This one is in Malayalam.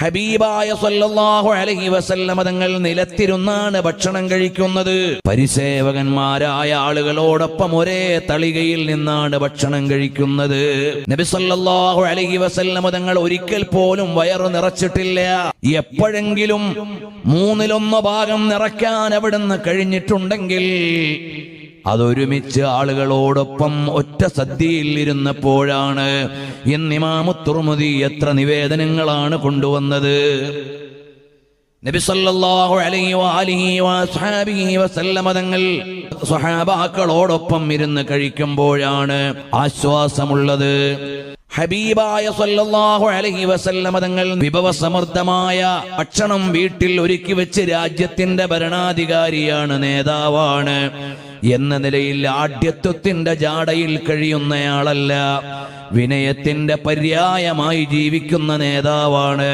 ഹബീബായ സല്ലല്ലാഹു അലൈഹി വസല്ലമ തങ്ങൾ നിലത്തിരുന്നാണ് ഭക്ഷണം കഴിക്കുന്നത്. പരിസേവകന്മാരായ ആളുകളോടൊപ്പം ഒരേ തളികയിൽ നിന്നാണ് ഭക്ഷണം കഴിക്കുന്നത്. നബി സല്ലല്ലാഹു അലൈഹി വസല്ലമ തങ്ങൾ ഒരിക്കൽ പോലും വയറ് നിറച്ചിട്ടില്ല. എപ്പോഴെങ്കിലും 1/3 ഭാഗം നിറയ്ക്കാൻ അവിടുന്ന് കഴിഞ്ഞിട്ടുണ്ടെങ്കിൽ അതൊരുമിച്ച് ആളുകളോടൊപ്പം ഒറ്റ സദ്യയിൽ ഇരുന്നപ്പോഴാണ്. ഇമാം തുർമുദി എത്ര നിവേദനങ്ങളാണ് കൊണ്ടുവന്നത്. നബി സല്ലല്ലാഹു അലൈഹി വആലിഹി വസഹബിഹി വസല്ലമ തങ്ങൾ സ്വഹാബാക്കളോടൊപ്പം ഇരുന്ന് കഴിക്കുമ്പോഴാണ് ആശ്വാസമുള്ളത്. ഹബീബായ സല്ലല്ലാഹു അലൈഹി വസല്ലമ തങ്ങൾ വിഭവസമൃദ്ധമായ ഭക്ഷണം വീട്ടിൽ ഒരുക്കി വെച്ച് രാജ്യത്തിന്റെ ഭരണാധികാരിയാണ്, നേതാവാണ് എന്ന നിലയിൽ ആഢ്യത്വത്തിന്റെ ജാടയിൽ കഴിയുന്നയാളല്ല, വിനയത്തിന്റെ പര്യായമായി ജീവിക്കുന്ന നേതാവാണ്.